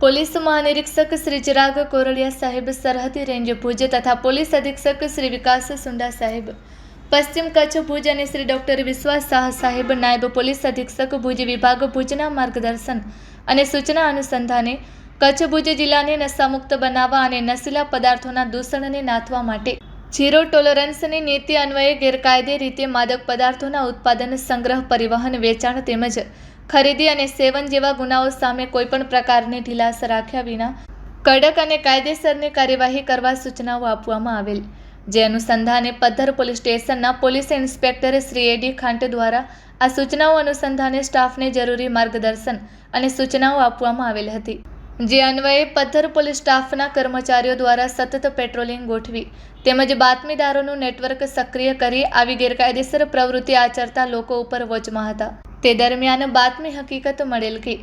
Police મહાનિરીક્ષક Shri Chirag Kordia સાહેબ, સરહદી range Bhuj તથા પોલીસ અધિક્ષક શ્રી વિકાસ સુંડા સાહેબ, પશ્ચિમ કચ્છ ભુજ અને શ્રી ડોક્ટર વિશ્વાસ શાહ સાહેબ, નાયબ પોલીસ અધિક્ષક ભુજ વિભાગ ભુજના માર્ગદર્શન અને સૂચના અનુસંધાને કચ્છ ભુજ જિલ્લાને નશામુક્ત બનાવવા અને નશીલા પદાર્થોના દૂષણને નાથવા માટે ઝીરો ટોલરન્સની નીતિ અન્વયે ગેરકાયદે રીતે માદક પદાર્થોના ઉત્પાદન, સંગ્રહ, પરિવહન, વેચાણ તેમજ ખરીદી અને સેવન જેવા ગુનાઓ સામે કોઈપણ પ્રકારની ઢીલાસ રાખ્યા વિના કડક અને કાયદેસરની કાર્યવાહી કરવા સૂચનાઓ આપવામાં આવેલ, જે અનુસંધાને પદ્ધર પોલીસ સ્ટેશનના પોલીસ ઇન્સ્પેક્ટર શ્રી એડી ખાંટ દ્વારા આ સૂચનાઓ અનુસંધાને સ્ટાફને જરૂરી માર્ગદર્શન અને સૂચનાઓ આપવામાં આવેલ હતી, જે અન્વયે પદ્ધર પોલીસ સ્ટાફના કર્મચારીઓ દ્વારા સતત પેટ્રોલિંગ ગોઠવી તેમજ બાતમીદારોનું નેટવર્ક સક્રિય કરી આવી ગેરકાયદેસર પ્રવૃત્તિ આચરતા લોકો ઉપર વોચમાં હતા. તે દરમિયાન બાતમી હકીકત મળેલ કે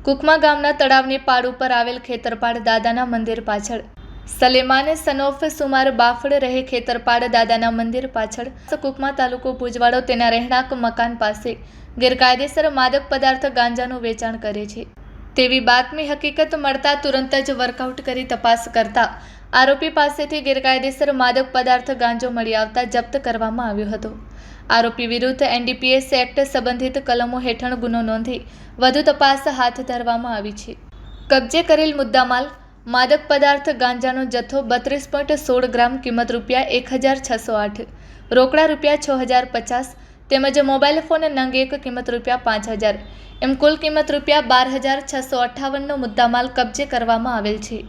કુકમા ગામના તળાવની પાળ ઉપર આવેલ ખેતરપાળ દાદાના મંદિર પાછળ સલેમાન સનોફ સુમાર બાફડ રહે ખેતરપાળ દાદાના મંદિર પાછળ કુકમા તાલુકો ભુજવાડો તેના રહેણાંક મકાન પાસે ગેરકાયદેસર માદક પદાર્થ ગાંજાનું વેચાણ કરે છે તેવી બાતમી હકીકત મળતા તુરંત જ વર્કઆઉટ કરી તપાસ કરતા આરોપી પાસેથી ગેરકાયદેસર માદક પદાર્થ ગાંજો મળી આવતા જપ્ત કરવામાં આવ્યો હતો. આરોપી વિરુદ્ધ NDPS એક્ટ સંબંધિત કલમો હેઠળ ગુનો નોંધી વધુ તપાસ હાથ ધરવામાં આવી છે. કબજે કરેલ મુદ્દામાલ માદક પદાર્થ ગાંજાનો જથ્થો 32.16 ગ્રામ, કિંમત ₹1,608, રોકડા ₹6,050 તેમજ મોબાઈલ ફોન નંગ 1 કિંમત ₹5,000 એમ કુલ કિંમત ₹12,658નો મુદ્દામાલ કબજે કરવામાં આવેલ છે.